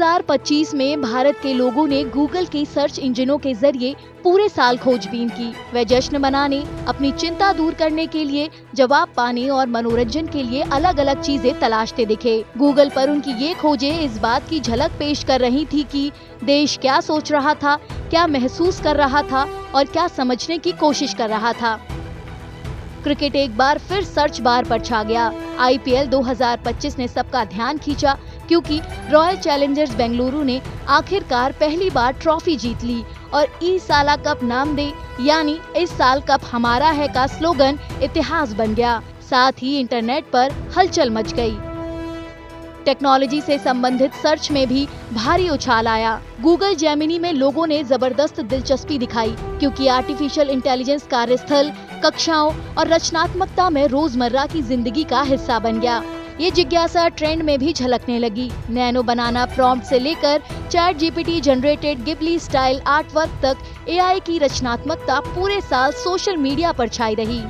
2025 में भारत के लोगों ने गूगल के सर्च इंजनों के जरिए पूरे साल खोजबीन की। वे जश्न मनाने, अपनी चिंता दूर करने के लिए, जवाब पाने और मनोरंजन के लिए अलग अलग चीजें तलाशते दिखे। गूगल पर उनकी ये खोजें इस बात की झलक पेश कर रही थी कि देश क्या सोच रहा था, क्या महसूस कर रहा था और क्या समझने की कोशिश कर रहा था। क्रिकेट एक बार फिर सर्च बार पर छा गया। IPL 2025 ने सबका ध्यान खींचा क्योंकि रॉयल चैलेंजर्स बेंगलुरु ने आखिरकार पहली बार ट्रॉफी जीत ली और ई साला कप नाम दे यानी इस साल कप हमारा है का स्लोगन इतिहास बन गया। साथ ही इंटरनेट पर हलचल मच गई। टेक्नोलॉजी से संबंधित सर्च में भी भारी उछाल आया। गूगल जेमिनी में लोगों ने जबरदस्त दिलचस्पी दिखाई क्योंकि आर्टिफिशियल इंटेलिजेंस कार्यस्थल, कक्षाओं और रचनात्मकता में रोजमर्रा की जिंदगी का हिस्सा बन गया। ये जिज्ञासा ट्रेंड में भी झलकने लगी। नैनो बनाना प्रॉम्प्ट से लेकर ChatGPT generated Ghibli style artwork तक AI की रचनात्मकता पूरे साल सोशल मीडिया पर छाई रही।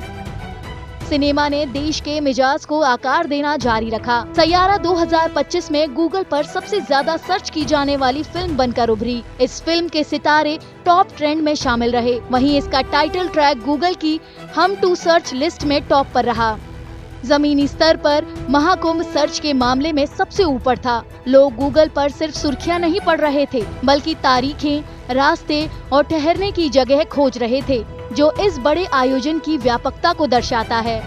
सिनेमा ने देश के मिजाज को आकार देना जारी रखा। सैयारा 2025 में गूगल पर सबसे ज्यादा सर्च की जाने वाली फिल्म बनकर उभरी। इस फिल्म के सितारे टॉप ट्रेंड में शामिल रहे। वहीं इसका टाइटल ट्रैक गूगल की हम टू सर्च लिस्ट में टॉप पर रहा। जमीनी स्तर पर महाकुंभ सर्च के मामले में सबसे ऊपर था। लोग गूगल पर सिर्फ सुर्खियां नहीं पढ़ रहे थे, बल्कि तारीखें, रास्ते और ठहरने की जगह खोज रहे थे, जो इस बड़े आयोजन की व्यापकता को दर्शाता है।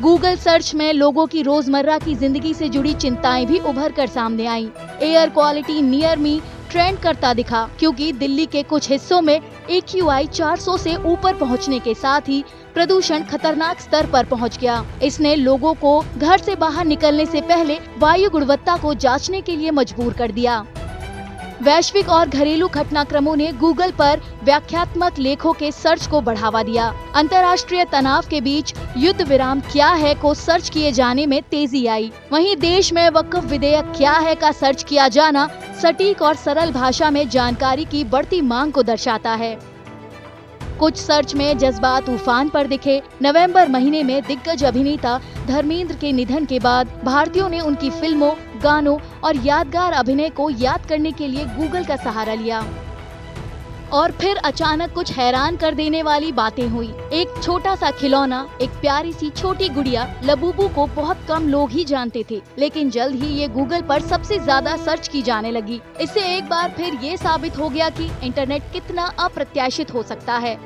गूगल सर्च में लोगों की रोजमर्रा की जिंदगी से जुड़ी चिंताएं भी उभर कर सामने आईं। Air quality near me trend करता दिखा क्योंकि दिल्ली के कुछ हिस्सों में AQI 400 से ऊपर पहुंचने के साथ ही प्रदूषण खतरनाक स्तर पर पहुंच गया। इसने लोगों को घर से बाहर निकलने से पहले वायु गुणवत्ता को जांचने के लिए मजबूर कर दिया। वैश्विक और घरेलू घटनाक्रमों ने गूगल पर व्याख्यात्मक लेखों के सर्च को बढ़ावा दिया। अंतर्राष्ट्रीय तनाव के बीच युद्ध विराम क्या है को सर्च किए जाने में तेजी आई। वहीं देश में वक्फ विधेयक क्या है का सर्च किया जाना सटीक और सरल भाषा में जानकारी की बढ़ती मांग को दर्शाता है। कुछ सर्च में जज्बात उफान पर दिखे। नवंबर महीने में दिग्गज अभिनेता धर्मेंद्र के निधन के बाद भारतीयों ने उनकी फिल्मों, गानों और यादगार अभिनय को याद करने के लिए गूगल का सहारा लिया। और फिर अचानक कुछ हैरान कर देने वाली बातें हुई। एक छोटा सा खिलौना, एक प्यारी सी छोटी गुड़िया लबूबू को बहुत कम लोग ही जानते थे, लेकिन जल्द ही ये गूगल पर सबसे ज्यादा सर्च की जाने लगी। इससे एक बार फिर ये साबित हो गया कि इंटरनेट कितना अप्रत्याशित हो सकता है।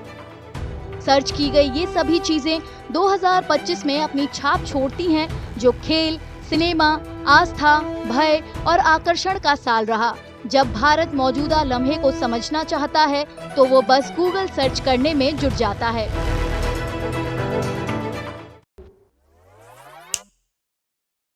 सर्च की गई ये सभी चीजें 2025 में अपनी छाप छोड़ती हैं, जो खेल, सिनेमा, आस्था, भय और आकर्षण का साल रहा। जब भारत मौजूदा लम्हे को समझना चाहता है तो वो बस गूगल सर्च करने में जुट जाता है।